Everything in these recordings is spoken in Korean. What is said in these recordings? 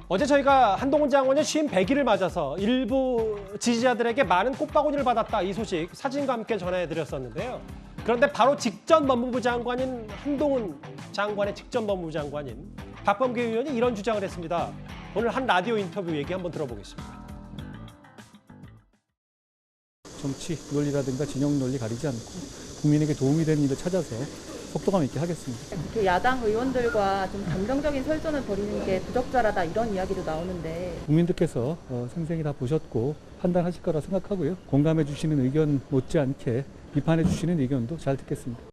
어제 저희가 한동훈 장관의 취임 100일을 맞아서 일부 지지자들에게 많은 꽃바구니를 받았다 이 소식 사진과 함께 전해드렸었는데요. 그런데 바로 직전 법무부 장관인 한동훈 장관의 직전 법무부 장관인 박범계 의원이 이런 주장을 했습니다. 오늘 한 라디오 인터뷰 얘기 한번 들어보겠습니다. 정치 논리라든가 진영 논리 가리지 않고 국민에게 도움이 되는 일을 찾아서 속도감 있게 하겠습니다. 야당 의원들과 좀 감정적인 설전을 벌이는 게 부적절하다 이런 이야기도 나오는데 국민들께서 생생히 다 보셨고 판단하실 거라 생각하고요. 공감해 주시는 의견 못지않게 비판해 주시는 의견도 잘 듣겠습니다.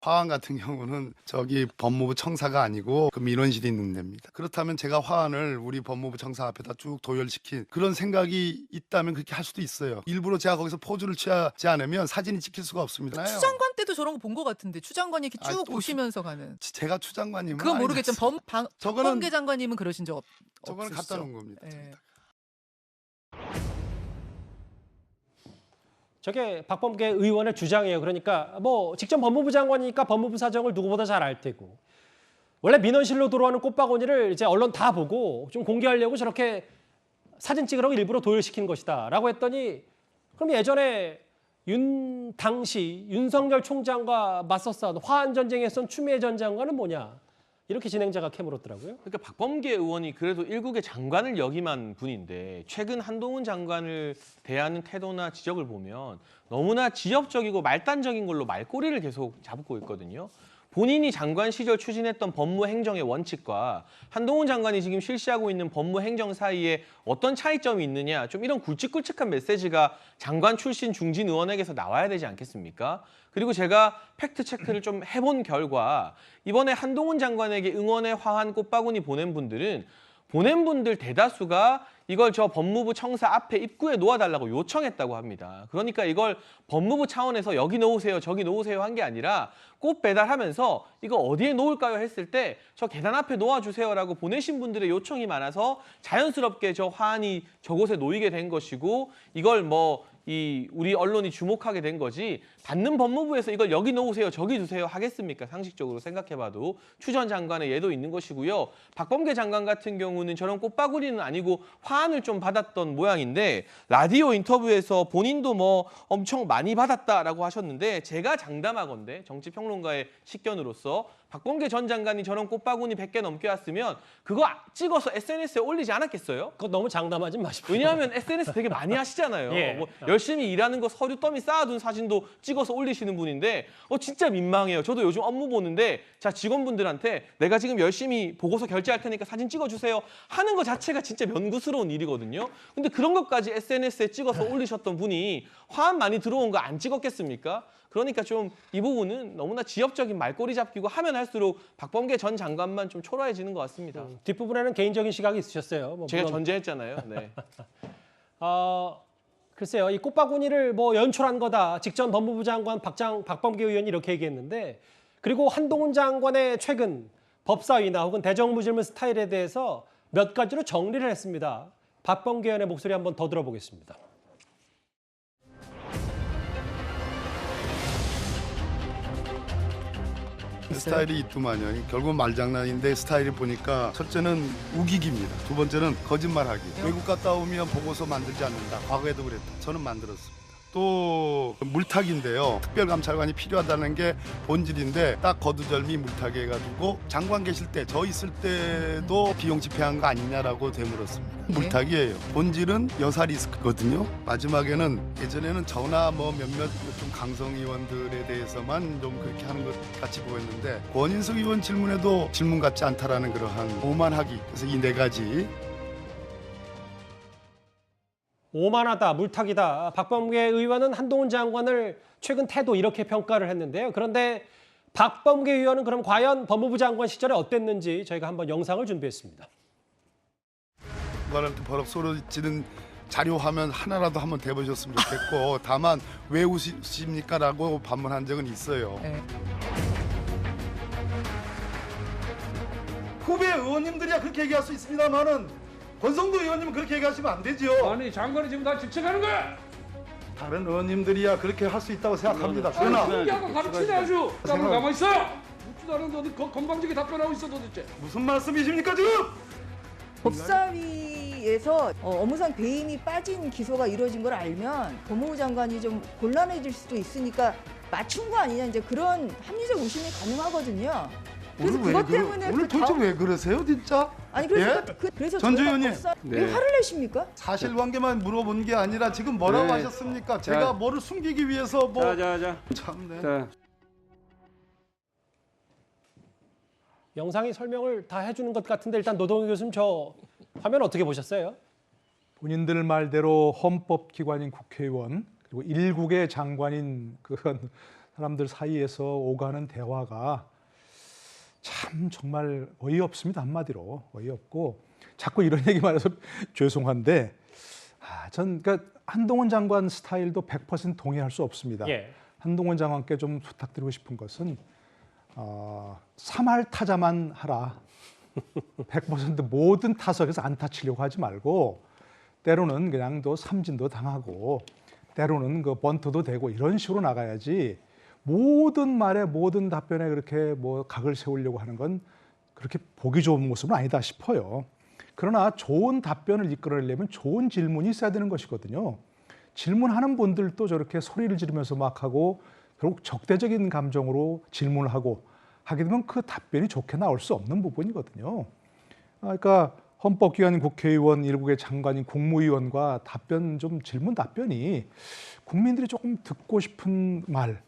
화환 같은 경우는 저기 법무부 청사가 아니고 그 민원실이 있는 데입니다. 그렇다면 제가 화환을 우리 법무부 청사 앞에다 쭉 도열시킨 그런 생각이 있다면 그렇게 할 수도 있어요. 일부러 제가 거기서 포즈를 취하지 않으면 사진이 찍힐 수가 없습니다. 추 장관 때도 저런 거 본 것 같은데 추 장관이 이렇게 쭉 또 보시면서 가는. 제가 추 장관님은 그건 모르겠지만 저거는- 박범계 장관님은 그러신 적 저거는 없으시죠? 갖다 놓은 겁니다. 예. 저게 박범계 의원의 주장이에요. 그러니까 뭐 직전 법무부 장관이니까 법무부 사정을 누구보다 잘 알 테고 원래 민원실로 들어오는 꽃바구니를 이제 언론 다 보고 좀 공개하려고 저렇게 사진 찍으라고 일부러 도열시킨 것이다라고 했더니 그럼 예전에 당시 윤석열 총장과 맞서 싸운 화한 전쟁에 쏜 추미애 전 장관은 뭐냐 이렇게 진행자가 캐물었더라고요. 그러니까 박범계 의원이 그래도 일국의 장관을 역임한 분인데 최근 한동훈 장관을 대하는 태도나 지적을 보면 너무나 지엽적이고 말단적인 걸로 말꼬리를 계속 잡고 있거든요. 본인이 장관 시절 추진했던 법무행정의 원칙과 한동훈 장관이 지금 실시하고 있는 법무행정 사이에 어떤 차이점이 있느냐 좀 이런 굵직굵직한 메시지가 장관 출신 중진 의원에게서 나와야 되지 않겠습니까? 그리고 제가 팩트체크를 좀 해본 결과 이번에 한동훈 장관에게 응원의 화한 꽃바구니 보낸 분들 대다수가 이걸 저 법무부 청사 앞에 입구에 놓아달라고 요청했다고 합니다. 그러니까 이걸 법무부 차원에서 여기 놓으세요, 저기 놓으세요 한 게 아니라 꽃 배달하면서 이거 어디에 놓을까요 했을 때 저 계단 앞에 놓아주세요라고 보내신 분들의 요청이 많아서 자연스럽게 저 화환이 저곳에 놓이게 된 것이고 이걸 우리 언론이 주목하게 된 거지 받는 법무부에서 이걸 여기 놓으세요 저기 두세요 하겠습니까? 상식적으로 생각해봐도 추 전 장관의 예도 있는 것이고요. 박범계 장관 같은 경우는 저런 꽃바구니는 아니고 화환을 좀 받았던 모양인데 라디오 인터뷰에서 본인도 엄청 많이 받았다라고 하셨는데 제가 장담하건대 정치평론가의 식견으로서 박범계 전 장관이 저런 꽃바구니 100개 넘게 왔으면 그거 찍어서 SNS에 올리지 않았겠어요? 그거 너무 장담하지 마십시오. 왜냐하면 SNS 되게 많이 하시잖아요. 예. 열심히 일하는 거 서류 더미 쌓아둔 사진도 찍어서 올리시는 분인데 진짜 민망해요. 저도 요즘 업무 보는데 자 직원분들한테 내가 지금 열심히 보고서 결제할 테니까 사진 찍어주세요 하는 거 자체가 진짜 면구스러운 일이거든요. 근데 그런 것까지 SNS에 찍어서 올리셨던 분이 화환 많이 들어온 거 안 찍었겠습니까? 그러니까 좀 이 부분은 너무나 지엽적인 말꼬리 잡기고 하면 할수록 박범계 전 장관만 좀 초라해지는 것 같습니다. 뒷부분에는 개인적인 시각이 있으셨어요. 제가 물론 전제했잖아요. 네. 글쎄요, 이 꽃바구니를 연출한 거다. 직전 법무부 장관 박범계 의원이 이렇게 얘기했는데 그리고 한동훈 장관의 최근 법사위나 혹은 대정부 질문 스타일에 대해서 몇 가지로 정리를 했습니다. 박범계 의원의 목소리 한번 더 들어보겠습니다. 스타일이 있더만요. 결국은 말장난인데 스타일을 보니까 첫째는 우기기입니다. 두 번째는 거짓말하기. 외국 갔다 오면 보고서 만들지 않는다. 과거에도 그랬다. 저는 만들었습니다. 또 물타기인데요. 특별감찰관이 필요하다는 게 본질인데 딱 거두절미 물타기 해가지고 장관 계실 때 저 있을 때도 비용 집행한 거 아니냐라고 되물었습니다. 물타기예요. 본질은 여사 리스크거든요. 마지막에는 예전에는 저나 몇몇 좀 강성 의원들에 대해서만 좀 그렇게 하는 것 같이 보였는데 권인숙 의원 질문에도 질문 같지 않다라는 그러한 오만하기. 그래서 이 네 가지. 오만하다, 물타기다. 박범계 의원은 한동훈 장관을 최근 태도 이렇게 평가를 했는데요. 그런데 박범계 의원은 그럼 과연 법무부 장관 시절에 어땠는지 저희가 한번 영상을 준비했습니다. 그거한테 버럭 쏟아지는 자료 화면 하나라도 한번 대보셨으면 좋겠고 다만 왜 웃으십니까? 라고 반문한 적은 있어요. 네. 후배 의원님들이야 그렇게 얘기할 수 있습니다만은 권성도 의원님은 그렇게 얘기하시면 안 되죠. 아니 장관이 지금 다 질책하는 거야. 다른 의원님들이야 그렇게 할 수 있다고 생각합니다. 아니 그러나 공개하고 가르치네 아주. 잠깐 가만히 있어. 묻지도 않은데 어디 건방지게 답변하고 있어 도대체. 무슨 말씀이십니까 지금? 법사위에서 업무상 배임이 빠진 기소가 이루어진 걸 알면 법무부 장관이 좀 곤란해질 수도 있으니까 맞춘 거 아니냐 이제 그런 합리적 의심이 가능하거든요. 그래서 그것 때문에 오늘 도대체 왜 그러세요 진짜? 아니 그래서 예? 그래서 전 저희가 주의원님. 왜 화를 내십니까? 사실관계만 물어본 게 아니라 지금 뭐라고 네. 하셨습니까? 제가 뭐를 숨기기 위해서 뭐 자. 참네. 자, 영상이 설명을 다 해주는 것 같은데 일단 노동희 교수님 저 화면 어떻게 보셨어요? 본인들 말대로 헌법기관인 국회의원 그리고 일국의 장관인 그런 사람들 사이에서 오가는 대화가 참 정말 어이없습니다. 한마디로 어이없고 자꾸 이런 얘기만 해서 죄송한데 전 그러니까 한동훈 장관 스타일도 100% 동의할 수 없습니다. 예. 한동훈 장관께 좀 부탁드리고 싶은 것은 3할 타자만 하라. 100% 모든 타석에서 안타 치려고 하지 말고 때로는 그냥 또 삼진도 당하고 때로는 그 번트도 되고 이런 식으로 나가야지 모든 말에 모든 답변에 그렇게 뭐 각을 세우려고 하는 건 그렇게 보기 좋은 모습은 아니다 싶어요. 그러나 좋은 답변을 이끌어내려면 좋은 질문이 있어야 되는 것이거든요. 질문하는 분들도 저렇게 소리를 지르면서 막 하고 결국 적대적인 감정으로 질문을 하고 하게 되면 그 답변이 좋게 나올 수 없는 부분이거든요. 그러니까 헌법기관인 국회의원, 일국의 장관인 국무위원과 질문 답변이 국민들이 조금 듣고 싶은 말,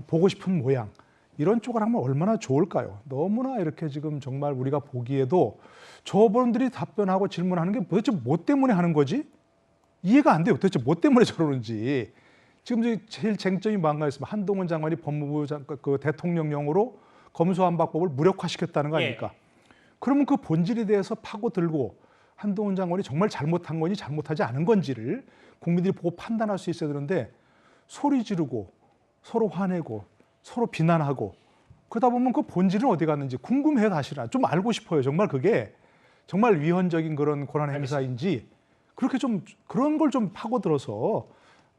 보고 싶은 모양 이런 쪽을 하면 얼마나 좋을까요? 너무나 이렇게 지금 정말 우리가 보기에도 저분들이 답변하고 질문하는 게 도대체 뭐 때문에 하는 거지? 이해가 안 돼요. 도대체 뭐 때문에 저러는지. 지금 제일 쟁점이 뭔가 있으면 한동훈 장관이 법무부 그 대통령령으로 검수완박법을 무력화시켰다는 거 아닙니까? 그러면 그 본질에 대해서 파고들고 한동훈 장관이 정말 잘못한 건지 잘못하지 않은 건지를 국민들이 보고 판단할 수 있어야 되는데 소리 지르고 서로 화내고 서로 비난하고 그러다 보면 그 본질은 어디 갔는지 궁금해요. 사실은 좀 알고 싶어요. 정말 그게 정말 위헌적인 그런 권한 행사인지 그렇게 좀 그런 걸 좀 파고들어서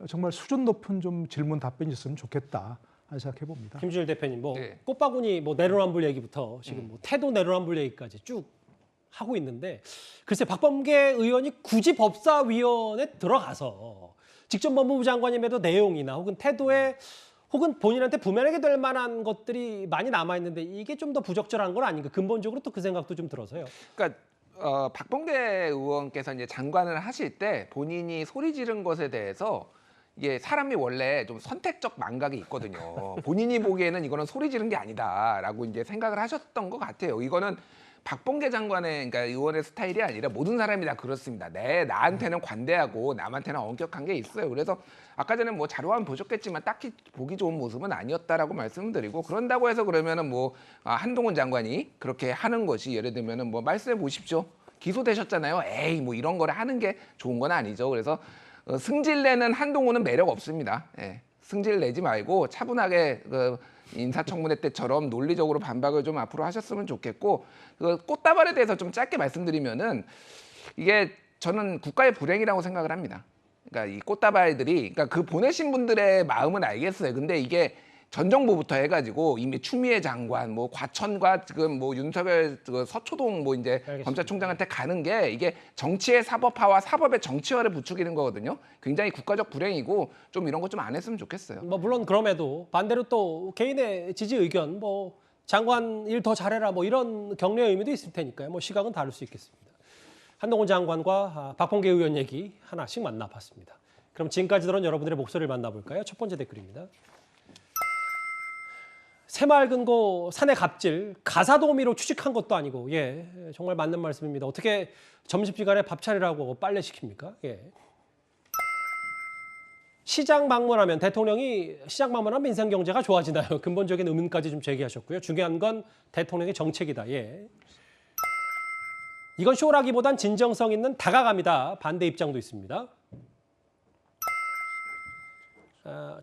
정말 수준 높은 좀 질문 답변이 있으면 좋겠다 하는 생각해 봅니다. 김준일 대표님 뭐 네. 꽃바구니 뭐 내로남불 얘기부터 지금 뭐 태도 내로남불 얘기까지 쭉 하고 있는데 글쎄 박범계 의원이 굳이 법사위원회에 들어가서 직접 법무부 장관님에도 내용이나 혹은 태도에 혹은 본인한테 부면하게 될 만한 것들이 많이 남아 있는데 이게 좀 더 부적절한 건 아닌가 근본적으로 또 그 생각도 좀 들어서요. 그러니까 박범계 의원께서 이제 장관을 하실 때 본인이 소리 지른 것에 대해서 이게 사람이 원래 좀 선택적 망각이 있거든요. 본인이 보기에는 이거는 소리 지른 게 아니다라고 이제 생각을 하셨던 것 같아요. 이거는 박범계 장관의 그러니까 의원의 스타일이 아니라 모든 사람이 다 그렇습니다. 나한테는 관대하고 남한테는 엄격한 게 있어요. 그래서 아까 전에 뭐 자료화면 보셨겠지만 딱히 보기 좋은 모습은 아니었다라고 말씀드리고 그런다고 해서 그러면은 뭐 한동훈 장관이 그렇게 하는 것이 예를 들면은 뭐 말씀해 보십시오. 기소되셨잖아요. 에이 뭐 이런 거를 하는 게 좋은 건 아니죠. 그래서 승질내는 한동훈은 매력 없습니다. 예. 승질 내지 말고 차분하게 그 인사청문회 때처럼 논리적으로 반박을 좀 앞으로 하셨으면 좋겠고 그 꽃다발에 대해서 좀 짧게 말씀드리면은 이게 저는 국가의 불행이라고 생각을 합니다. 그러니까 이 꽃다발들이 그러니까 그 보내신 분들의 마음은 알겠어요. 근데 이게 전 정부부터 해가지고 이미 추미애 장관, 뭐 과천과 지금 뭐 윤석열 그 서초동 뭐 이제 알겠습니다. 검찰총장한테 가는 게 이게 정치의 사법화와 사법의 정치화를 부추기는 거거든요. 굉장히 국가적 불행이고 좀 이런 거 좀 안 했으면 좋겠어요. 뭐 물론 그럼에도 반대로 또 개인의 지지 의견 뭐 장관 일 더 잘해라 뭐 이런 격려의 의미도 있을 테니까요. 뭐 시각은 다를 수 있겠습니다. 한동훈 장관과 박범계 의원 얘기 하나씩 만나봤습니다. 그럼 지금까지 들은 여러분들의 목소리를 만나볼까요? 첫 번째 댓글입니다. 새마을금고 산의 갑질 가사도우미로 취직한 것도 아니고 정말 맞는 말씀입니다. 어떻게 점심시간에 밥 차리라고 빨래 시킵니까? 시장 방문하면 대통령이 시장 방문하면 인생 경제가 좋아지나요? 근본적인 의문까지 좀 제기하셨고요. 중요한 건 대통령의 정책이다. 이건 쇼라기보단 진정성 있는 다가갑니다. 반대 입장도 있습니다.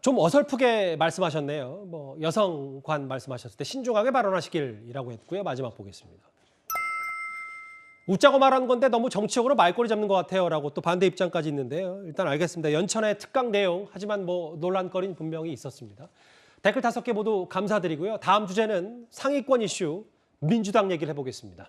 좀 어설프게 말씀하셨네요. 뭐 여성관 말씀하셨을 때 신중하게 발언하시길이라고 했고요. 마지막 보겠습니다. 웃자고 말하는 건데 너무 정치적으로 말꼬리 잡는 것 같아요라고 또 반대 입장까지 있는데요. 일단 알겠습니다. 연천의 특강 내용 하지만 뭐 논란거리는 분명히 있었습니다. 댓글 5개 모두 감사드리고요. 다음 주제는 상위권 이슈 민주당 얘기를 해보겠습니다.